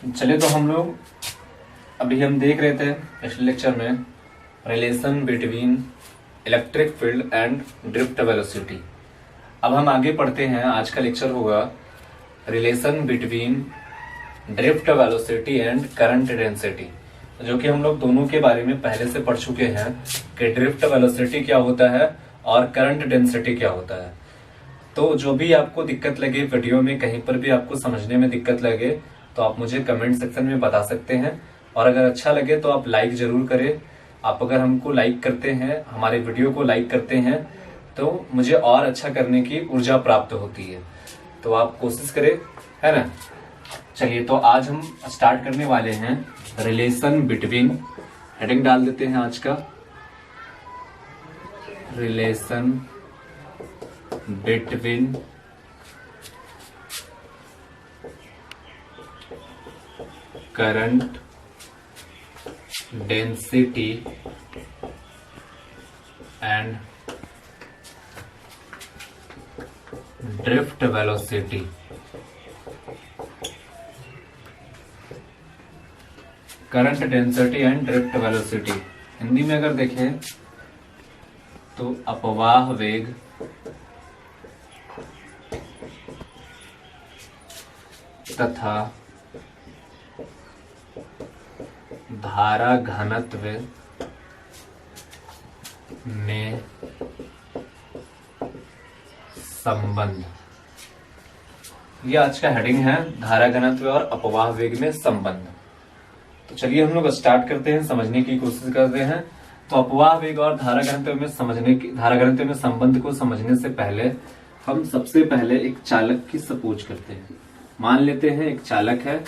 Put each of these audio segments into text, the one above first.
चले तो हम लोग अभी हम देख रहे थे पिछले लेक्चर में relation between electric field and drift velocity. अब हम आगे पढ़ते हैं। आज का लेक्चर होगा relation between drift velocity and current density, जो कि हम लोग दोनों के बारे में पहले से पढ़ चुके हैं कि ड्रिफ्ट वेलोसिटी क्या होता है और करंट डेंसिटी क्या होता है। तो जो भी आपको दिक्कत लगे वीडियो में, कहीं पर भी आपको समझने में दिक्कत लगे तो आप मुझे कमेंट सेक्शन में बता सकते हैं। और अगर अच्छा लगे तो आप लाइक जरूर करें। आप अगर हमको लाइक करते हैं, हमारे वीडियो को लाइक करते हैं, तो मुझे और अच्छा करने की ऊर्जा प्राप्त होती है। तो आप कोशिश करें, है ना। चलिए तो आज हम स्टार्ट करने वाले हैं रिलेशन बिटवीन, हेडिंग डाल देते हैं आज का, relation between current density and drift velocity. Current density and drift velocity Hindi में अगर देखें तो अपवाह वेग तथा धारा घनत्व में संबंध, ये आज का हेडिंग है, धारा घनत्व और अपवाह वेग में संबंध। तो चलिए हम लोग स्टार्ट करते हैं, समझने की कोशिश करते हैं। तो अपवाह वेग और धारा घनत्व में संबंध को समझने से पहले हम सबसे पहले एक चालक की सपोज करते हैं। मान लेते हैं एक चालक है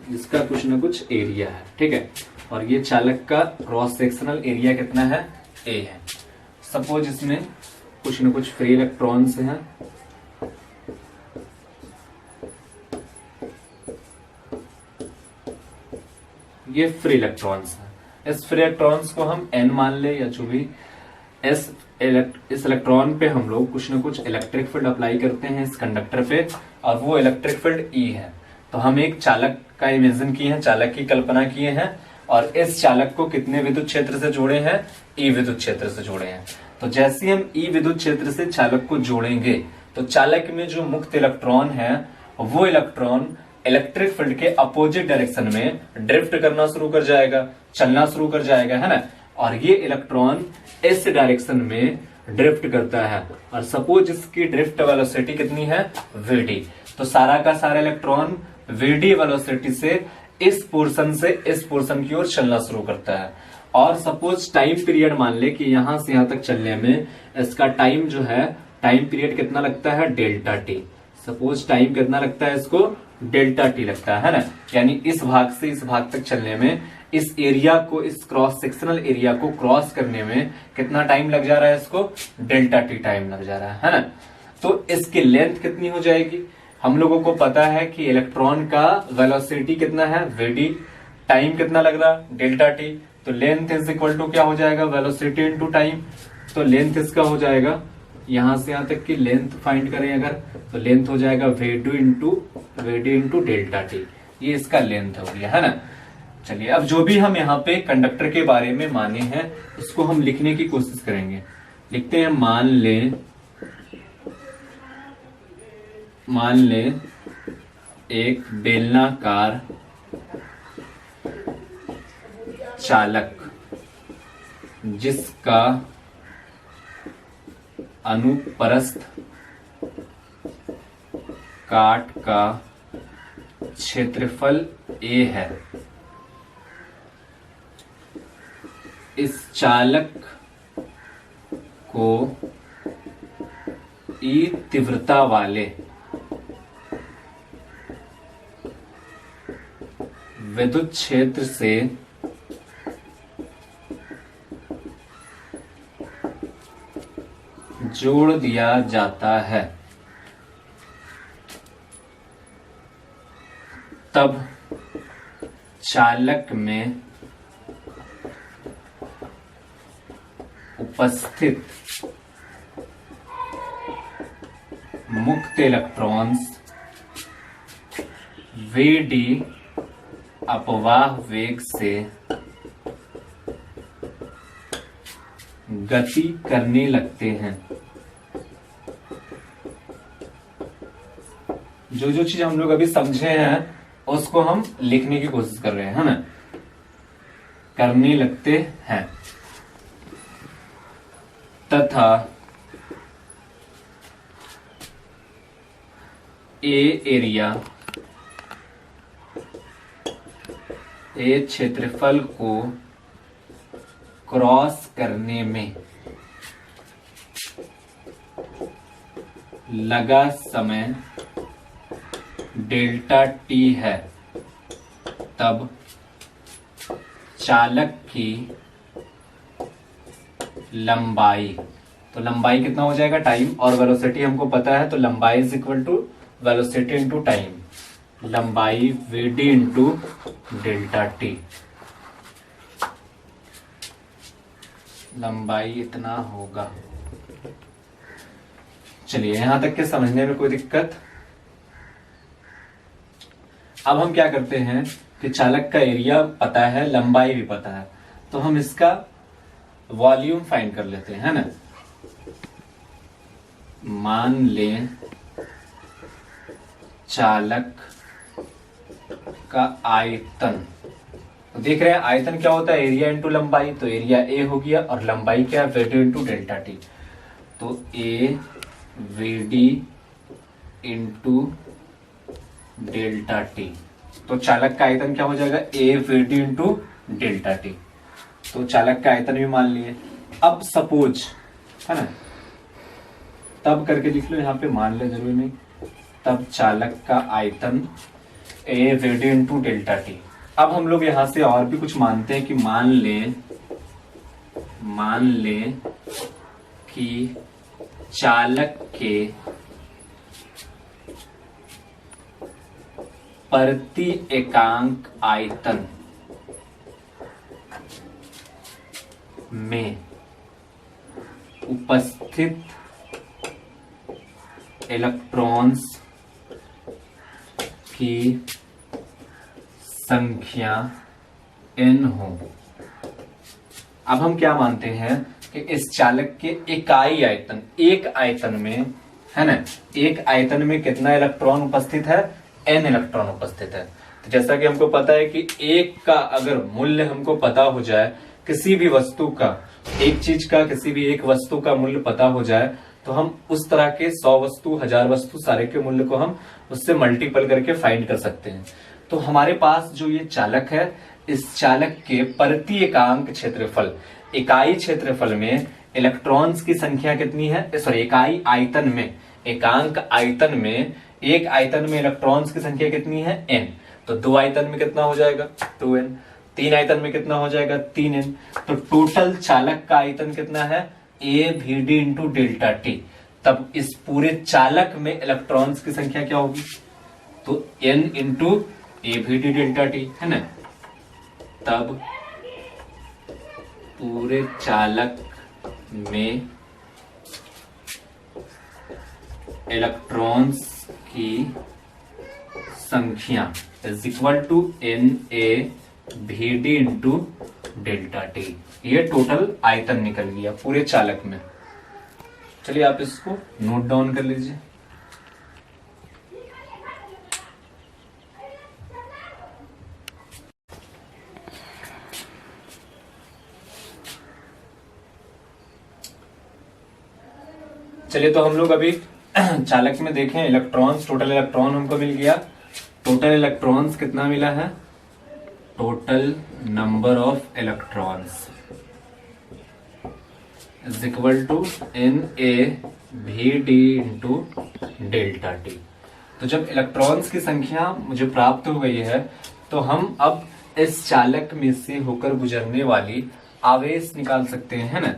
जिसका कुछ न कुछ एरिया है, ठीक है, और ये चालक का क्रॉस सेक्शनल एरिया कितना है, ए है। सपोज इसमें कुछ न कुछ फ्री इलेक्ट्रॉन्स हैं, ये फ्री इलेक्ट्रॉन्स हैं। इस फ्री इलेक्ट्रॉन्स को हम एन मान ले या जो भी, इस इलेक्ट्रॉन पे हम लोग कुछ न कुछ इलेक्ट्रिक फील्ड अप्लाई करते हैं इस कंडक्टर पे, और वो इलेक्ट्रिक फील्ड ई है। तो हम एक चालक का इमेजिन किए हैं, चालक की कल्पना किए हैं, और इस चालक को कितने विद्युत क्षेत्र से जोड़े हैं, ई विद्युत क्षेत्र से जोड़े हैं। तो जैसे ही हम ई विद्युत क्षेत्र से चालक को जोड़ेंगे तो चालक में जो मुक्त इलेक्ट्रॉन है वो इलेक्ट्रॉन इलेक्ट्रिक फील्ड के अपोजिट डायरेक्शन में ड्रिफ्ट करना शुरू कर जाएगा, चलना शुरू कर जाएगा, है ना। और ये इलेक्ट्रॉन इस डायरेक्शन में ड्रिफ्ट करता है, और सपोज इसकी ड्रिफ्ट वेलोसिटी कितनी है, वीडी। तो सारा का सारा इलेक्ट्रॉन वीडी वेलोसिटी से इस पोर्शन से इस पोर्शन की ओर चलना शुरू करता है। और सपोज टाइम पीरियड मान ले कि यहां से यहां तक चलने में इसका टाइम जो है, टाइम पीरियड कितना लगता है, डेल्टा टी। सपोज टाइम कितना लगता है इसको, डेल्टा टी लगता है ना। यानी इस भाग से इस भाग तक चलने में, इस एरिया को, इस क्रॉस सेक्शनल एरिया को क्रॉस करने में कितना टाइम लग जा रहा है, इसको डेल्टा टी टाइम लग जा रहा है ना। तो इसकी लेंथ कितनी हो जाएगी, हम लोगों को पता है कि इलेक्ट्रॉन का वेलोसिटी कितना है, वीडी, टाइम कितना लग रहा, डेल्टा टी। तो लेंथ इज इक्वल टू क्या हो जाएगा, वेलोसिटी इनटू टाइम। तो लेंथ इसका हो जाएगा, यहां से यहां तक की लेंथ फाइंड करें अगर, तो लेंथ हो जाएगा वीडी इंटू डेल्टा टी। ये इसका लेंथ हो गया, है ना। चलिए अब जो भी हम यहाँ पे कंडक्टर के बारे में माने हैं उसको हम लिखने की कोशिश करेंगे। लिखते हैं, मान ले एक बेलनाकार चालक जिसका अनुप्रस्थ काट का क्षेत्रफल ए है। इस चालक को ई तीव्रता वाले विद्युत क्षेत्र से जोड़ दिया जाता है, तब चालक में उपस्थित मुक्त इलेक्ट्रॉन्स Vd अपवाह वेग से गति करने लगते हैं। जो जो चीज हम लोग अभी समझे हैं उसको हम लिखने की कोशिश कर रहे हैं, है ना। करने लगते हैं तथा एरिया क्षेत्रफल को क्रॉस करने में लगा समय डेल्टा टी है, तब चालक की लंबाई, तो लंबाई कितना हो जाएगा, टाइम, और वेलोसिटी हमको पता है, तो लंबाई is equal to velocity into time, लंबाई vd इंटू डेल्टा टी। लंबाई इतना होगा। चलिए यहां तक के समझने में कोई दिक्कत। अब हम क्या करते हैं कि चालक का एरिया पता है, लंबाई भी पता है, तो हम इसका वॉल्यूम फाइंड कर लेते हैं, है ना। मान लें चालक का आयतन, तो देख रहे हैं आयतन क्या होता है, एरिया इंटू लंबाई, तो एरिया ए हो गया और लंबाई क्या है, वीडी इंटू डेल्टा टी, तो ए वीडी इंटू डेल्टा टी, तो चालक का आयतन क्या हो जाएगा, ए वीडी इंटू डेल्टा टी, तो चालक का आयतन भी मान लिए। अब सपोज, है ना, तब करके लिख लो, यहाँ पे मान ले जरूरी नहीं, तब चालक का आयतन ए वीडी इंटू डेल्टा टी। अब हम लोग यहां से और भी कुछ मानते हैं कि मान लें कि चालक के प्रति एकांक आयतन में उपस्थित इलेक्ट्रॉन्स की संख्या n हो। अब हम क्या मानते हैं कि इस चालक के इकाई आयतन, एक आयतन में, है ना, एक आयतन में कितना इलेक्ट्रॉन उपस्थित है, n इलेक्ट्रॉन उपस्थित है। तो जैसा कि हमको पता है कि एक का अगर मूल्य हमको पता हो जाए, किसी भी वस्तु का, एक चीज का, किसी भी एक वस्तु का मूल्य पता हो जाए, तो हम उस तरह के 100 वस्तु, 1000 वस्तु, सारे के मूल्य को हम उससे मल्टीपल करके फाइंड कर सकते हैं। तो हमारे पास जो ये चालक है, इस चालक के प्रति एकांक क्षेत्रफल, इकाई क्षेत्रफल में इलेक्ट्रॉन्स की संख्या कितनी है, सॉरी इकाई आयतन में, एकांक आयतन में, एक आयतन में इलेक्ट्रॉन्स की संख्या कितनी है, n, तो 2 आयतन में कितना हो जाएगा, 2n, 3 आयतन में कितना हो जाएगा, 3n, तो टोटल चालक का आयतन कितना है, A V D into delta T. तब इस पूरे चालक में इलेक्ट्रॉन्स की संख्या क्या होगी, तो n into A we D delta T, है ना। तब पूरे चालक में इलेक्ट्रॉन्स की संख्या is equal to N A we D into delta T. ये टोटल आयतन निकल गया पूरे चालक में। चलिए आप इसको नोट डाउन कर लीजिए। चलिए तो हम लोग अभी चालक में देखें इलेक्ट्रॉन्स, टोटल इलेक्ट्रॉन हमको मिल गया। टोटल इलेक्ट्रॉन्स कितना मिला है, total number of electrons is equal to N A we D into delta T. तो जब इलेक्ट्रॉन्स की संख्या मुझे प्राप्त हो गई है, तो हम अब इस चालक में से होकर गुजरने वाली आवेश निकाल सकते हैं, है ना।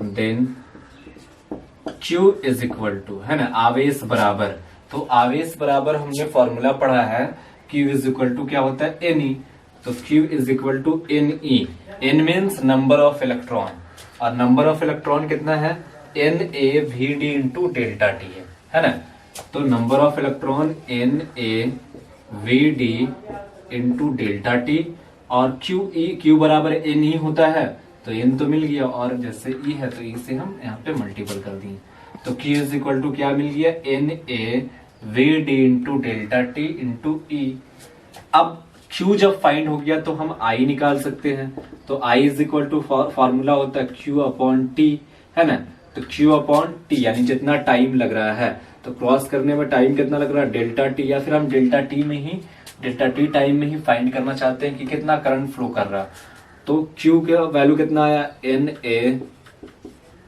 Then Q is equal to, है ना, आवेश बराबर, तो आवेश बराबर हमने फॉर्मूला पढ़ा है, Q इज इक्वल टू क्या होता है, Ne, तो Q is equal to Ne। N means number of electron, और नंबर ऑफ इलेक्ट्रॉन कितना है, NaVd इंटू डेल्टा टी है ना। तो number of electron NaVd into delta T, और क्यू बराबर एन ही होता है, तो एन तो मिल गया, और जैसे ई है तो ई से हम यहाँ पे मल्टीपल कर दिए, तो Q इज इक्वल टू क्या मिल गया, n A we D into delta t into e. अब Q जब फाइंड हो गया तो हम I निकाल सकते हैं, तो I is equal to formula होता है Q अपॉन टी, है ना, तो Q अपॉन टी यानी जितना टाइम लग रहा है, तो क्रॉस करने में टाइम कितना लग रहा है, डेल्टा टी, या फिर हम डेल्टा टी टाइम में ही फाइंड करना चाहते हैं कि कितना करंट फ्लो कर रहा, तो Q का वैल्यू कितना आया, n A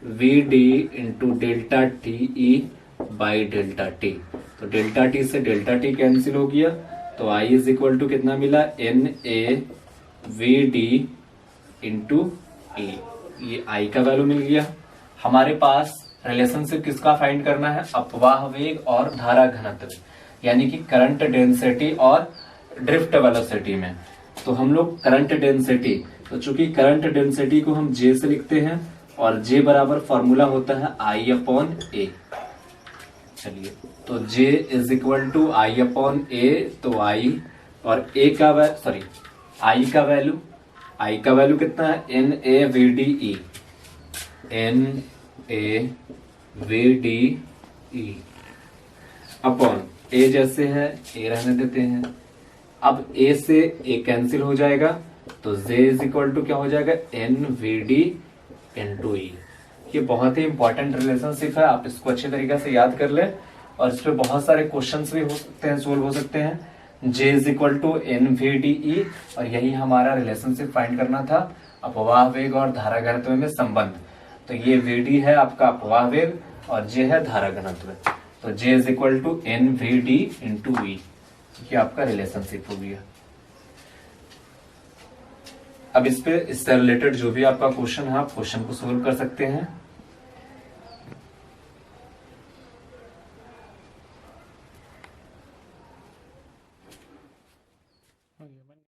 we D into delta t e by delta T, तो डेल्टा टी से डेल्टा टी कैंसिल हो गया, तो I इज इक्वल टू कितना मिला, n A we D into e, ये I का वैल्यू मिल गया। हमारे पास रिलेशनशिप किसका फाइंड करना है, अपवाह वेग और धारा घनत्व, यानी कि करंट डेंसिटी और ड्रिफ्ट वेलोसिटी में। तो हम लोग करंट डेंसिटी, तो चूंकि करंट डेंसिटी को हम J से लिखते हैं, और J बराबर फॉर्मूला होता है I अपॉन ए। चलिए, तो J is equal to I upon A, तो I और A का I का वैल्यू कितना है, N A we D E, N A we D E upon A जैसे है A रहने देते हैं, अब A से A कैंसिल हो जाएगा, तो J इज इक्वल टू क्या हो जाएगा, N V D into e. ये बहुत ही इंपॉर्टेंट रिलेशनशिप है, आप इसको अच्छे तरीके से याद कर ले, और इस पे बहुत सारे क्वेश्चंस भी हो सकते हैं, सोल्व हो सकते हैं। J is equal to N V D E, और यही हमारा रिलेशनशिप फाइंड करना था, अपवाह वेग और धारा घनत्व में संबंध। तो ये VD है आपका अपवाह वेग, और J है धारा घनत्व, तो J is equal to N V D into e, ये आपका रिलेशनशिप हो गया। अब इससे रिलेटेड जो भी आपका क्वेश्चन है, आप क्वेश्चन को सोल्व कर सकते हैं।